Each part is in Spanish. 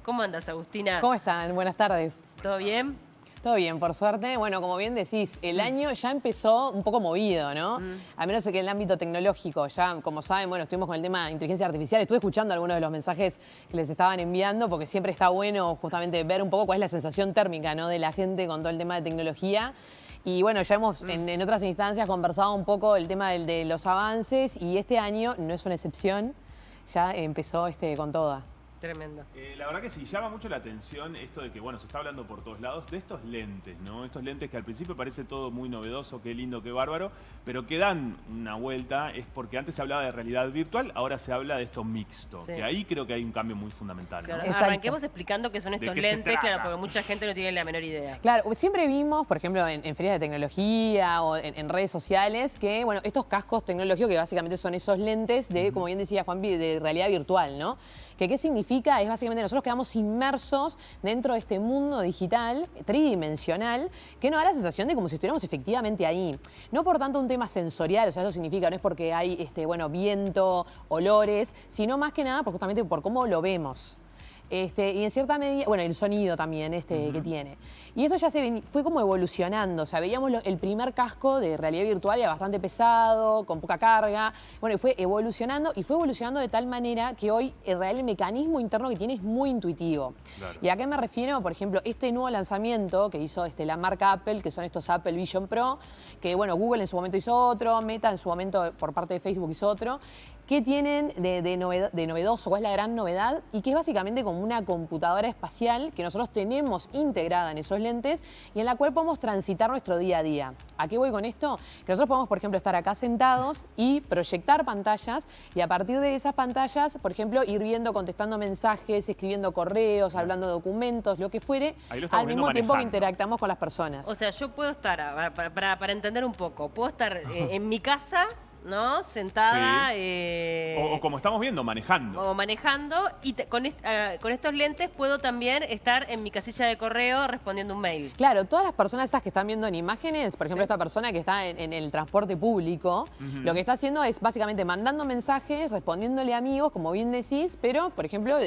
¿Cómo andas, Agustina? ¿Cómo están? Buenas tardes. ¿Todo bien? Todo bien, por suerte. Bueno, como bien decís, el año ya empezó un poco movido, ¿no? A menos que en el ámbito tecnológico. Ya, como saben, bueno, estuvimos con el tema de inteligencia artificial. Estuve escuchando algunos de los mensajes que les estaban enviando porque siempre está bueno justamente ver un poco cuál es la sensación térmica, ¿no?, de la gente con todo el tema de tecnología. Y bueno, ya hemos en otras instancias conversado un poco el tema de los avances y este año no es una excepción. Ya empezó con toda. Tremendo. La verdad que sí, llama mucho la atención esto de que, bueno, se está hablando por todos lados de estos lentes, ¿no? Estos lentes que al principio parece todo muy novedoso, qué lindo, qué bárbaro, pero que dan una vuelta, es porque antes se hablaba de realidad virtual, ahora se habla de esto mixto, Sí. que ahí creo que hay un cambio muy fundamental, ¿no? Claro, arranquemos explicando qué son estos qué se lentes, trata? claro, porque mucha gente no tiene la menor idea. Claro, siempre vimos, por ejemplo, en ferias de tecnología o en redes sociales, que, bueno, estos cascos tecnológicos que básicamente son esos lentes de, como bien decía Juanpi, de realidad virtual, ¿no? ¿Qué significa? Es básicamente nosotros quedamos inmersos dentro de este mundo digital, tridimensional, que nos da la sensación de como si estuviéramos efectivamente ahí. No por tanto un tema sensorial, o sea, eso significa, no es porque hay, bueno, viento, olores, sino más que nada justamente por cómo lo vemos. Y en cierta medida, bueno, el sonido también que tiene. Y esto ya fue como evolucionando, o sea, veíamos el primer casco de realidad virtual, era bastante pesado, con poca carga, bueno, y fue evolucionando de tal manera que hoy el mecanismo interno que tiene es muy intuitivo. Claro. ¿Y a qué me refiero? Por ejemplo, este nuevo lanzamiento que hizo la marca Apple, que son estos Apple Vision Pro, que bueno, Google en su momento hizo otro, Meta en su momento por parte de Facebook hizo otro. ¿Qué tienen de novedoso? ¿Cuál es la gran novedad? Y que es básicamente como una computadora espacial que nosotros tenemos integrada en esos lentes y en la cual podemos transitar nuestro día a día. ¿A qué voy con esto? Que nosotros podemos, por ejemplo, estar acá sentados y proyectar pantallas y a partir de esas pantallas, por ejemplo, ir viendo, contestando mensajes, escribiendo correos, hablando de documentos, lo que fuere, al mismo tiempo que interactuamos con las personas. O sea, yo puedo estar, para entender un poco, puedo estar en mi casa, ¿no? Sentada. Sí. O como estamos viendo, manejando. O manejando. Y con estos lentes puedo también estar en mi casilla de correo respondiendo un mail. Claro, todas las personas esas que están viendo en imágenes, por ejemplo, esta persona que está en el transporte público, lo que está haciendo es básicamente mandando mensajes, respondiéndole a amigos, como bien decís, pero, por ejemplo,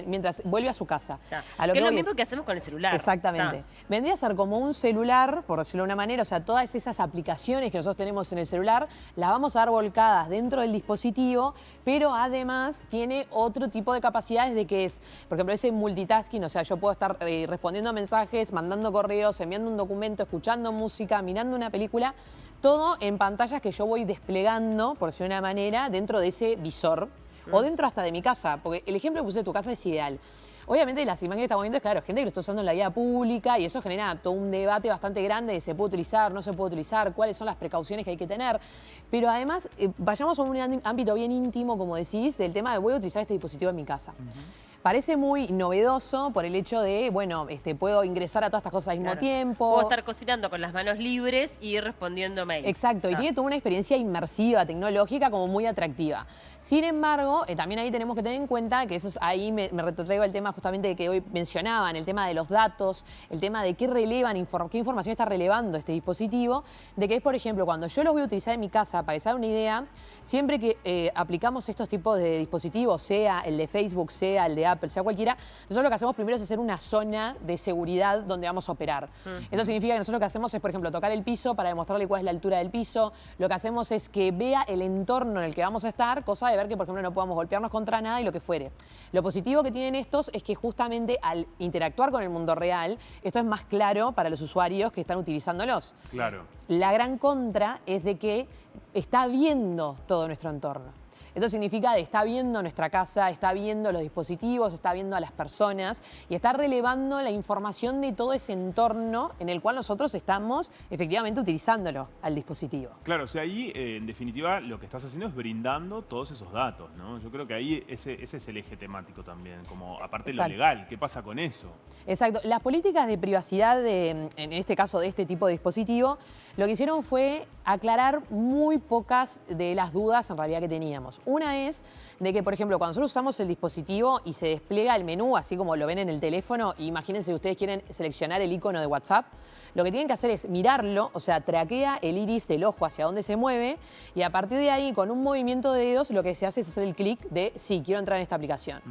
mientras vuelve a su casa. A lo que es lo voy mismo que hacemos con el celular. Exactamente. Vendría a ser como un celular, por decirlo de una manera, o sea, todas esas aplicaciones que nosotros tenemos en el celular, las vamos a dar volcadas dentro del dispositivo, pero además tiene otro tipo de capacidades de que es, por ejemplo, ese multitasking, o sea, yo puedo estar respondiendo mensajes, mandando correos, enviando un documento, escuchando música, mirando una película, todo en pantallas que yo voy desplegando, por decirlo de una manera, dentro de ese visor o dentro hasta de mi casa, porque el ejemplo que puse de tu casa es ideal. Obviamente las imágenes que estamos viendo es, claro, gente que lo está usando en la vida pública y eso genera todo un debate bastante grande de se puede utilizar, no se puede utilizar, cuáles son las precauciones que hay que tener. Pero además, vayamos a un ámbito bien íntimo, como decís, del tema de voy a utilizar este dispositivo en mi casa. Parece muy novedoso por el hecho de, bueno, puedo ingresar a todas estas cosas al mismo tiempo. Puedo estar cocinando con las manos libres y ir respondiendo mails. Exacto, y tiene toda una experiencia inmersiva, tecnológica, como muy atractiva. Sin embargo, también ahí tenemos que tener en cuenta que eso ahí me retrotraigo el tema justamente que hoy mencionaban, el tema de los datos, el tema de qué información está relevando este dispositivo, de que es, por ejemplo, cuando yo los voy a utilizar en mi casa, para que se hagan una idea, siempre que aplicamos estos tipos de dispositivos, sea el de Facebook, sea el de Apple, sea cualquiera, nosotros lo que hacemos primero es hacer una zona de seguridad donde vamos a operar. Esto significa que nosotros lo que hacemos es, por ejemplo, tocar el piso para demostrarle cuál es la altura del piso. Lo que hacemos es que vea el entorno en el que vamos a estar, cosa de ver que, por ejemplo, no podamos golpearnos contra nada y lo que fuere. Lo positivo que tienen estos es que justamente al interactuar con el mundo real, esto es más claro para los usuarios que están utilizándolos. Claro. La gran contra es de que está viendo todo nuestro entorno. Esto significa que está viendo nuestra casa, está viendo los dispositivos, está viendo a las personas y está relevando la información de todo ese entorno en el cual nosotros estamos efectivamente utilizándolo al dispositivo. Claro, o sea, ahí en definitiva lo que estás haciendo es brindando todos esos datos, ¿no? Yo creo que ahí ese es el eje temático también, como aparte de lo legal, ¿qué pasa con eso? Exacto. Las políticas de privacidad, en este caso de este tipo de dispositivo, lo que hicieron fue aclarar muy pocas de las dudas en realidad que teníamos. Una es de que, por ejemplo, cuando nosotros usamos el dispositivo y se despliega el menú, así como lo ven en el teléfono, imagínense que ustedes quieren seleccionar el icono de WhatsApp, lo que tienen que hacer es mirarlo, o sea, traquea el iris del ojo hacia dónde se mueve y a partir de ahí, con un movimiento de dedos, lo que se hace es hacer el clic de sí, quiero entrar en esta aplicación.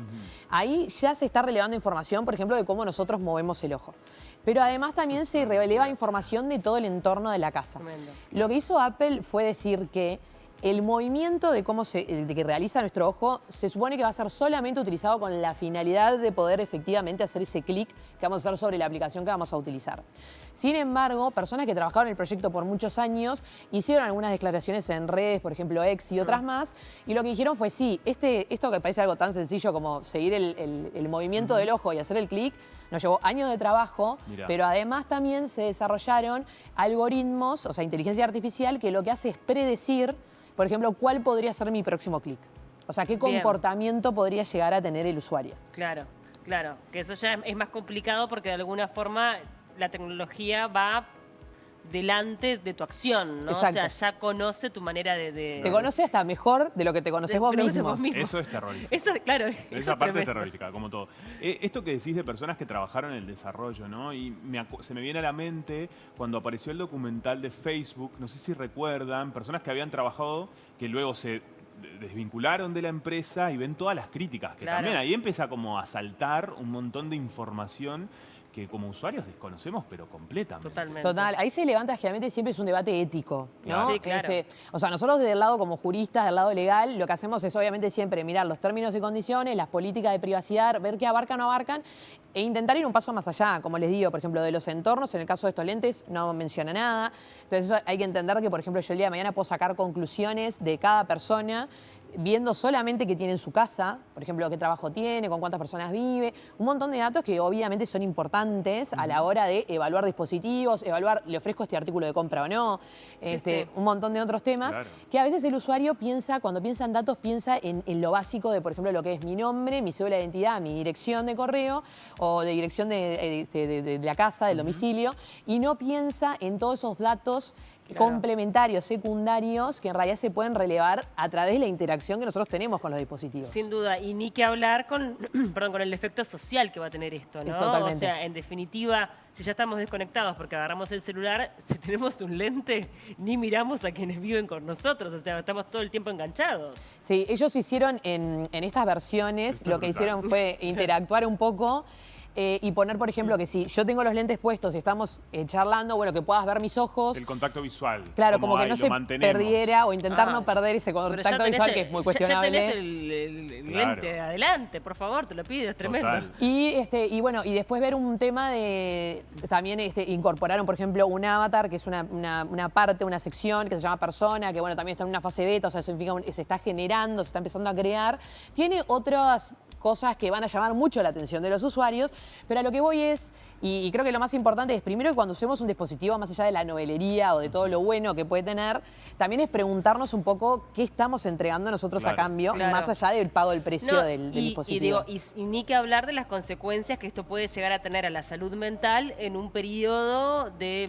Ahí ya se está relevando información, por ejemplo, de cómo nosotros movemos el ojo. Pero además también se releva información de todo el entorno de la casa. Tremendo. Lo que hizo Apple fue decir que el movimiento de de que realiza nuestro ojo se supone que va a ser solamente utilizado con la finalidad de poder efectivamente hacer ese clic que vamos a hacer sobre la aplicación que vamos a utilizar. Sin embargo, personas que trabajaron en el proyecto por muchos años hicieron algunas declaraciones en redes, por ejemplo X y otras más, y lo que dijeron fue sí, esto que parece algo tan sencillo como seguir el movimiento del ojo y hacer el clic, nos llevó años de trabajo, Mirá. pero además también se desarrollaron algoritmos, o sea, inteligencia artificial, que lo que hace es predecir, por ejemplo, cuál podría ser mi próximo clic. O sea, qué Bien. comportamiento podría llegar a tener el usuario. Claro, claro. Que eso ya es más complicado porque de alguna forma la tecnología va delante de tu acción, ¿no? Exacto. O sea, ya conoce tu manera de Te conoce hasta mejor de lo que te conoces vos conoces mismo. vos mismo. Eso es terrorífico. Eso, claro, eso Esa parte es tremendo. terrorífica, como todo. Esto que decís de personas que trabajaron en el desarrollo, ¿no? Y se me viene a la mente cuando apareció el documental de Facebook, no sé si recuerdan, personas que habían trabajado, que luego se desvincularon de la empresa y ven todas las críticas, que Claro. también ahí empieza como a saltar un montón de información que como usuarios desconocemos, pero completamente. Totalmente. Total, ahí se levanta generalmente siempre es un debate ético, ¿no? Claro. Sí, claro. O sea, nosotros desde el lado como juristas, del lado legal, lo que hacemos es obviamente siempre mirar los términos y condiciones, las políticas de privacidad, ver qué abarcan o no abarcan e intentar ir un paso más allá, como les digo, por ejemplo, de los entornos, en el caso de estos lentes no menciona nada. Entonces eso hay que entender que, por ejemplo, yo el día de mañana puedo sacar conclusiones de cada persona viendo solamente qué tiene en su casa, por ejemplo, qué trabajo tiene, con cuántas personas vive, un montón de datos que obviamente son importantes a la hora de evaluar dispositivos, evaluar, le ofrezco este artículo de compra o no, sí. un montón de otros temas, Claro. que a veces el usuario piensa, cuando piensa en datos, piensa en lo básico de, por ejemplo, lo que es mi nombre, mi cédula de identidad, mi dirección de correo o de dirección de la casa, del domicilio, y no piensa en todos esos datos Claro. complementarios, secundarios, que en realidad se pueden relevar a través de la interacción que nosotros tenemos con los dispositivos. Sin duda, y ni que hablar con, perdón, con el efecto social que va a tener esto, ¿no? Totalmente. O sea, en definitiva, si ya estamos desconectados porque agarramos el celular, si tenemos un lente, ni miramos a quienes viven con nosotros, o sea, estamos todo el tiempo enganchados. Sí, ellos hicieron en estas versiones, Esto lo es que brutal. hicieron fue interactuar un poco y poner, por ejemplo, que si yo tengo los lentes puestos y estamos charlando, bueno, que puedas ver mis ojos. El contacto visual. Claro, como que ahí no lo se mantenemos. perdiera o intentar Ah. no perder ese Pero ya contacto tenés visual, el- que es muy Ya cuestionable. tenés el Claro. lente adelante, por favor, te lo pides, tremendo. Total. Y bueno, y después ver un tema de, también incorporaron, por ejemplo, un avatar, que es una parte, una sección que se llama persona, que bueno, también está en una fase beta, o sea, eso significa que se está generando, se está empezando a crear. Tiene otras cosas que van a llamar mucho la atención de los usuarios, pero a lo que voy es, y creo que lo más importante es, primero que cuando usemos un dispositivo, más allá de la novelería o de todo lo bueno que puede tener, también es preguntarnos un poco qué estamos entregando nosotros a Claro. cambio, Claro. más allá del pago del precio No, del y dispositivo. digo, y ni que hablar de las consecuencias que esto puede llegar a tener a la salud mental en un periodo de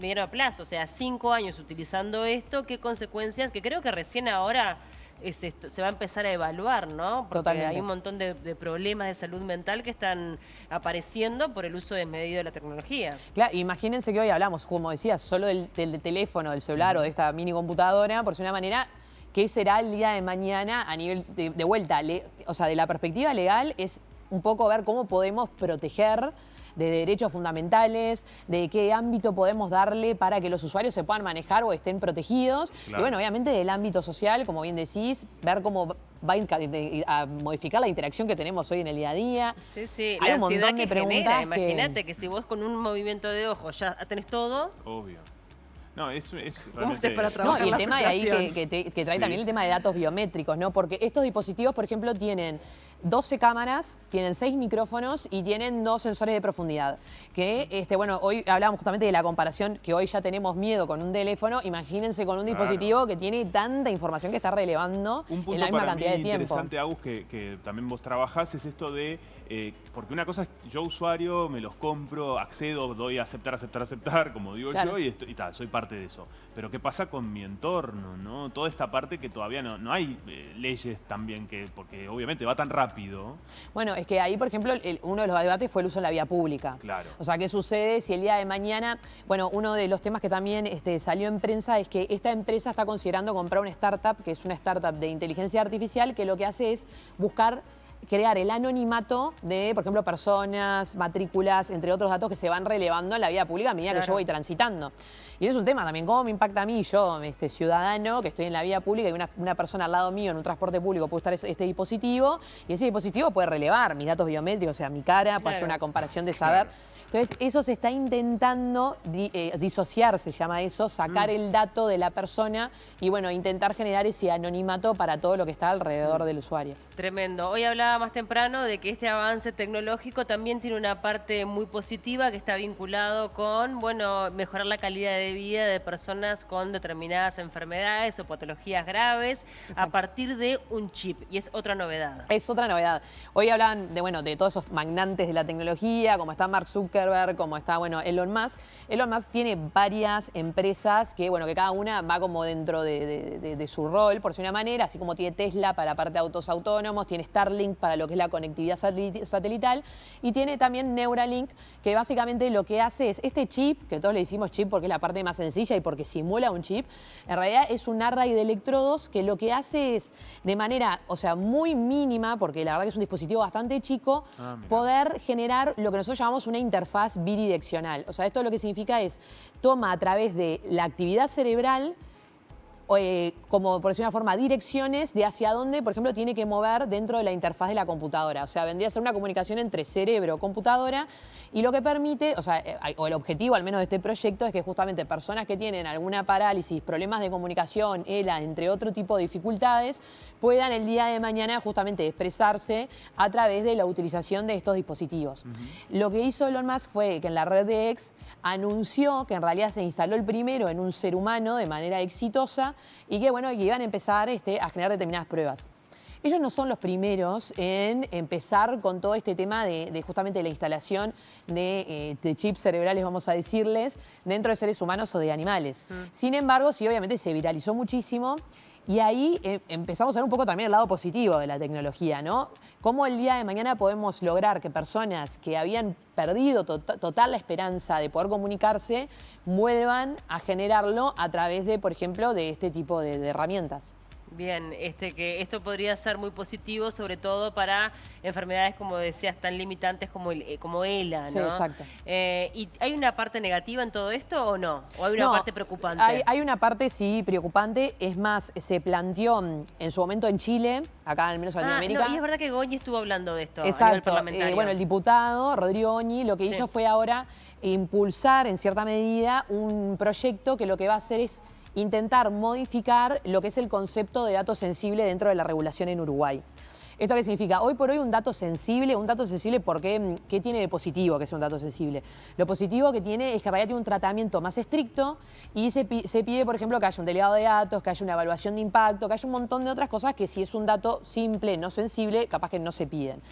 mediano plazo. O sea, 5 años utilizando esto, qué consecuencias, que creo que recién ahora se va a empezar a evaluar, ¿no? Porque Totalmente. hay un montón de problemas de salud mental que están apareciendo por el uso desmedido de la tecnología. Claro, imagínense que hoy hablamos, como decías, solo del teléfono, del celular o de esta mini computadora, por si una manera, ¿qué será el día de mañana a nivel de vuelta? O sea, de la perspectiva legal es un poco ver cómo podemos proteger de derechos fundamentales, de qué ámbito podemos darle para que los usuarios se puedan manejar o estén protegidos. Claro. Y bueno, obviamente del ámbito social, como bien decís, ver cómo va a modificar la interacción que tenemos hoy en el día a día. Sí, sí, Hay la un ansiedad montón de que genera. preguntas que- Imagínate que si vos con un movimiento de ojo ya tenés todo, Obvio. No, es ¿cómo realmente... haces para No, trabajar y el la tema de ahí frustración? que trae Sí. también el tema de datos biométricos, ¿no? Porque estos dispositivos, por ejemplo, tienen 12 cámaras, tienen 6 micrófonos y tienen 2 sensores de profundidad. Que, bueno, hoy hablábamos justamente de la comparación que hoy ya tenemos miedo con un teléfono. Imagínense con un Claro. dispositivo que tiene tanta información que está relevando Un punto en la misma para cantidad mí de tiempo. interesante, Agus, que también vos trabajás, es esto de porque una cosa es, yo usuario, me los compro, accedo, doy a aceptar, aceptar, aceptar, como digo Claro. yo, y tal, soy parte de eso. Pero ¿qué pasa con mi entorno, no? Toda esta parte que todavía no hay leyes también, porque obviamente va tan rápido. Bueno, es que ahí, por ejemplo, uno de los debates fue el uso en la vía pública. Claro. O sea, ¿qué sucede si el día de mañana, bueno, uno de los temas que también salió en prensa es que esta empresa está considerando comprar una startup, que es una startup de inteligencia artificial, que lo que hace es buscar crear el anonimato de, por ejemplo, personas, matrículas, entre otros datos que se van relevando en la vida pública a medida que yo voy transitando. Y es un tema también, ¿cómo me impacta a mí, yo, ciudadano, que estoy en la vía pública y una persona al lado mío en un transporte público puede estar este dispositivo, y ese dispositivo puede relevar mis datos biométricos, o sea, mi cara, puede hacer una comparación de saber. Entonces, eso se está intentando disociar, se llama eso, sacar el dato de la persona y, bueno, intentar generar ese anonimato para todo lo que está alrededor del usuario. Tremendo. Hoy hablaba más temprano de que este avance tecnológico también tiene una parte muy positiva que está vinculado con, bueno, mejorar la calidad de vida de personas con determinadas enfermedades o patologías graves a partir de un chip. Y es otra novedad. Es otra novedad. Hoy hablan de, bueno, de todos esos magnates de la tecnología, como está Mark Zuckerberg, como está, bueno, Elon Musk. Elon Musk tiene varias empresas que, bueno, que cada una va como dentro de su rol, por decir una manera, así como tiene Tesla para la parte de autos autónomos, tiene Starlink para lo que es la conectividad satelital y tiene también Neuralink, que básicamente lo que hace es este chip, que todos le decimos chip porque es la parte más sencilla y porque simula un chip, en realidad es un array de electrodos que lo que hace es de manera, o sea, muy mínima, porque la verdad que es un dispositivo bastante chico, poder generar lo que nosotros llamamos una interfaz bidireccional. O sea, esto lo que significa es, toma a través de la actividad cerebral, como por decir una forma, direcciones de hacia dónde, por ejemplo, tiene que mover dentro de la interfaz de la computadora. O sea, vendría a ser una comunicación entre cerebro y computadora y lo que permite, o sea, o el objetivo al menos de este proyecto es que justamente personas que tienen alguna parálisis, problemas de comunicación, ELA, entre otro tipo de dificultades, puedan el día de mañana justamente expresarse a través de la utilización de estos dispositivos. Lo que hizo Elon Musk fue que en la red de X anunció que en realidad se instaló el primero en un ser humano de manera exitosa y que, bueno, que iban a empezar a generar determinadas pruebas. Ellos no son los primeros en empezar con todo este tema de justamente la instalación de chips cerebrales, vamos a decirles, dentro de seres humanos o de animales. Sin embargo, sí, obviamente se viralizó muchísimo. Y ahí empezamos a ver un poco también el lado positivo de la tecnología, ¿no? Cómo el día de mañana podemos lograr que personas que habían perdido total la esperanza de poder comunicarse vuelvan a generarlo a través de, por ejemplo, de este tipo de herramientas. Bien, que esto podría ser muy positivo, sobre todo para enfermedades, como decías, tan limitantes como ELA, ¿no? Sí, exacto. ¿Y hay una parte negativa en todo esto o no? ¿O hay una parte preocupante? Hay una parte, sí, preocupante. Es más, se planteó en su momento en Chile, acá al menos en Latinoamérica. No, y es verdad que Goñi estuvo hablando de esto a nivel Exacto. parlamentario. Bueno, el diputado Rodrigo Goñi lo que hizo fue ahora impulsar, en cierta medida, un proyecto que lo que va a hacer es intentar modificar lo que es el concepto de dato sensible dentro de la regulación en Uruguay. ¿Esto qué significa? Hoy por hoy un dato sensible, ¿por qué? ¿Qué tiene de positivo que sea un dato sensible? Lo positivo que tiene es que en realidad tiene un tratamiento más estricto y se pide, por ejemplo, que haya un delegado de datos, que haya una evaluación de impacto, que haya un montón de otras cosas que si es un dato simple, no sensible, capaz que no se piden.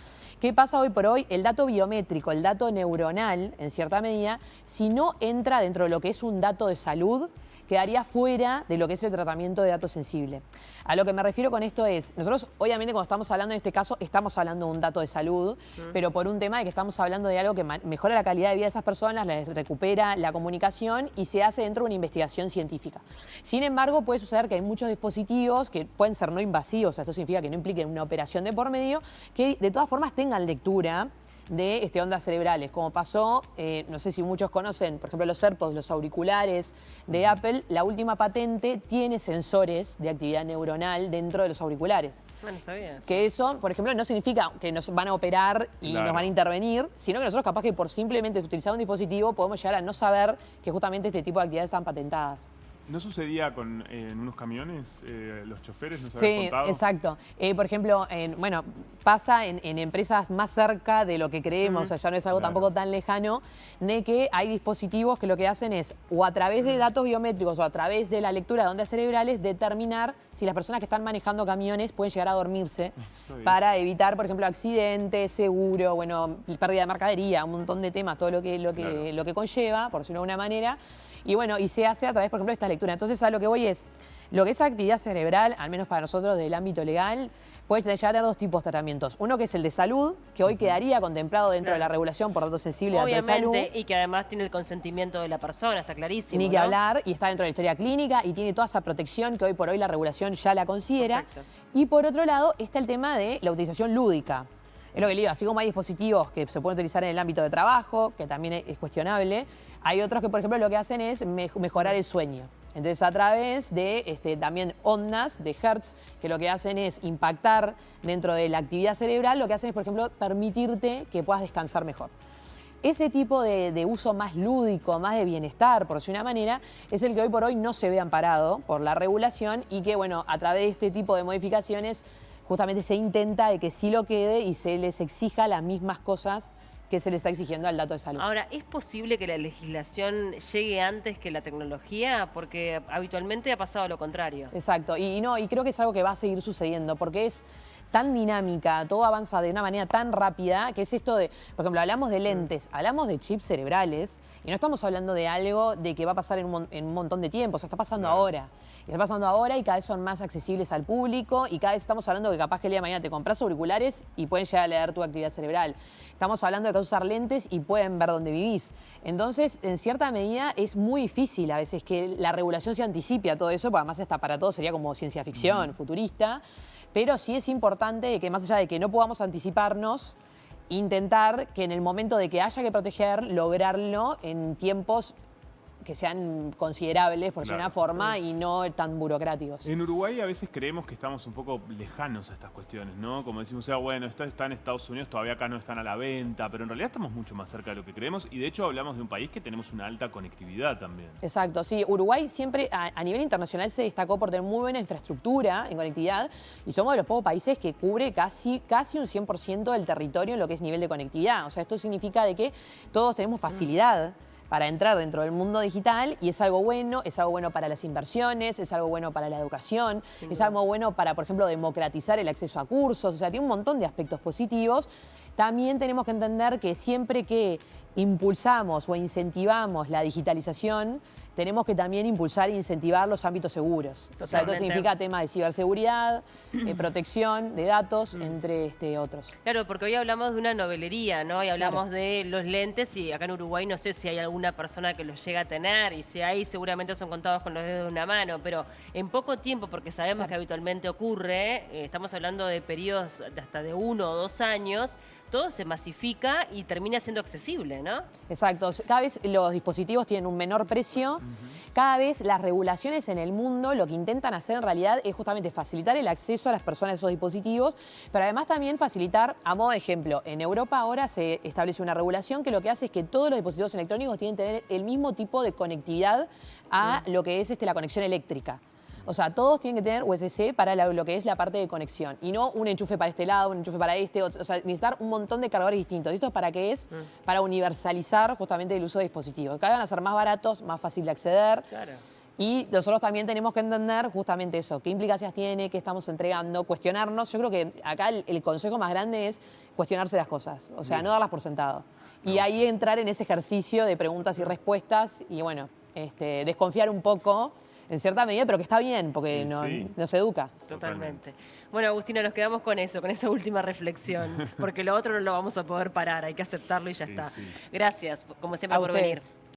¿Qué pasa hoy por hoy? El dato biométrico, el dato neuronal, en cierta medida, si no entra dentro de lo que es un dato de salud, quedaría fuera de lo que es el tratamiento de datos sensible. A lo que me refiero con esto es, nosotros obviamente cuando estamos hablando en este caso, estamos hablando de un dato de salud, pero por un tema de que estamos hablando de algo que mejora la calidad de vida de esas personas, les recupera la comunicación y se hace dentro de una investigación científica. Sin embargo, puede suceder que hay muchos dispositivos que pueden ser no invasivos, o sea, esto significa que no impliquen una operación de por medio, que de todas formas tengan lectura de ondas cerebrales, como pasó, no sé si muchos conocen, por ejemplo, los AirPods, los auriculares de Apple, la última patente tiene sensores de actividad neuronal dentro de los auriculares. Bueno, sabías. Que eso, por ejemplo, no significa que nos van a operar y nos van a intervenir, sino que nosotros capaz que por simplemente utilizar un dispositivo podemos llegar a no saber que justamente este tipo de actividades están patentadas. ¿No sucedía en unos camiones, los choferes, nos habías Sí, contado? exacto. Por ejemplo, bueno, pasa en empresas más cerca de lo que creemos, o sea, ya no es algo Claro. tampoco tan lejano, de que hay dispositivos que lo que hacen es, o a través de datos biométricos o a través de la lectura de ondas cerebrales, determinar si las personas que están manejando camiones pueden llegar a dormirse Eso es. para evitar, por ejemplo, accidentes, seguro, bueno, pérdida de mercadería, un montón de temas, todo lo que conlleva, por decirlo de alguna manera. Y bueno, y se hace a través, por ejemplo, de esta lectura. Entonces, a lo que voy es, lo que es actividad cerebral, al menos para nosotros del ámbito legal, puede llegar a tener dos tipos de tratamientos. Uno que es el de salud, que hoy quedaría contemplado dentro de la regulación por datos sensibles de datos de salud. Obviamente, y que además tiene el consentimiento de la persona, está clarísimo. Ni que ¿no? hablar, y está dentro de la historia clínica y tiene toda esa protección que hoy por hoy la regulación ya la considera. Perfecto. Y por otro lado está el tema de la utilización lúdica. Es lo que le digo, así como hay dispositivos que se pueden utilizar en el ámbito de trabajo, que también es cuestionable, hay otros que, por ejemplo, lo que hacen es mejorar el sueño. Entonces, a través de también ondas de Hertz, que lo que hacen es impactar dentro de la actividad cerebral, lo que hacen es, por ejemplo, permitirte que puedas descansar mejor. Ese tipo de uso más lúdico, más de bienestar, por decir una manera, es el que hoy por hoy no se ve amparado por la regulación y que, bueno, a través de este tipo de modificaciones justamente se intenta de que sí lo quede y se les exija las mismas cosas que se le está exigiendo al dato de salud. Ahora, ¿es posible que la legislación llegue antes que la tecnología? Porque habitualmente ha pasado lo contrario. Exacto, y creo que es algo que va a seguir sucediendo, porque es tan dinámica, todo avanza de una manera tan rápida, que es esto de, por ejemplo, hablamos de lentes, hablamos de chips cerebrales, y no estamos hablando de algo de que va a pasar en un montón de tiempo, o sea, está pasando ahora. Y está pasando ahora y cada vez son más accesibles al público y cada vez estamos hablando de que capaz que el día de mañana te compras auriculares y pueden llegar a leer tu actividad cerebral. Estamos hablando de que vas a usar lentes y pueden ver dónde vivís. Entonces, en cierta medida, es muy difícil a veces que la regulación se anticipe a todo eso, porque además para todo sería como ciencia ficción, futurista. Pero sí es importante que más allá de que no podamos anticiparnos, intentar que en el momento de que haya que proteger, lograrlo en tiempos que sean considerables, por decirlo de una forma, y no tan burocráticos. En Uruguay a veces creemos que estamos un poco lejanos a estas cuestiones, ¿no? Como decimos, bueno, esto está en Estados Unidos, todavía acá no están a la venta, pero en realidad estamos mucho más cerca de lo que creemos y de hecho hablamos de un país que tenemos una alta conectividad también. Exacto, sí. Uruguay siempre a nivel internacional se destacó por tener muy buena infraestructura en conectividad y somos de los pocos países que cubre casi un 100% del territorio en lo que es nivel de conectividad. O sea, esto significa de que todos tenemos facilidad para entrar dentro del mundo digital y es algo bueno para las inversiones, es algo bueno para la educación, es algo bueno para, por ejemplo, democratizar el acceso a cursos, o sea, tiene un montón de aspectos positivos. También tenemos que entender que siempre que impulsamos o incentivamos la digitalización, tenemos que también impulsar e incentivar los ámbitos seguros. O sea, esto significa tema de ciberseguridad, protección de datos, entre otros. Claro, porque hoy hablamos de una novelería, ¿no? Y hablamos de los lentes y acá en Uruguay no sé si hay alguna persona que los llega a tener y si hay seguramente son contados con los dedos de una mano, pero en poco tiempo, porque sabemos que habitualmente ocurre, estamos hablando de periodos de hasta de 1 o 2 años, todo se masifica y termina siendo accesible, ¿no? Exacto. Cada vez los dispositivos tienen un menor precio. Cada vez las regulaciones en el mundo lo que intentan hacer en realidad es justamente facilitar el acceso a las personas a esos dispositivos, pero además también facilitar, a modo de ejemplo, en Europa ahora se establece una regulación que lo que hace es que todos los dispositivos electrónicos tienen que tener el mismo tipo de conectividad a lo que es la conexión eléctrica. O sea, todos tienen que tener USB para lo que es la parte de conexión. Y no un enchufe para este lado, un enchufe para este. O sea, necesitar un montón de cargadores distintos. ¿Y esto es para qué es? Para universalizar justamente el uso de dispositivos. Cada vez van a ser más baratos, más fácil de acceder. Claro. Y nosotros también tenemos que entender justamente eso. ¿Qué implicancias tiene? ¿Qué estamos entregando? Cuestionarnos. Yo creo que acá el consejo más grande es cuestionarse las cosas. O sea, no darlas por sentado. Y ahí entrar en ese ejercicio de preguntas y respuestas. Y bueno, desconfiar un poco en cierta medida, pero que está bien, porque nos educa. Totalmente. Bueno, Agustina, nos quedamos con eso, con esa última reflexión, porque lo otro no lo vamos a poder parar, hay que aceptarlo y ya está. Gracias, como siempre, por venir.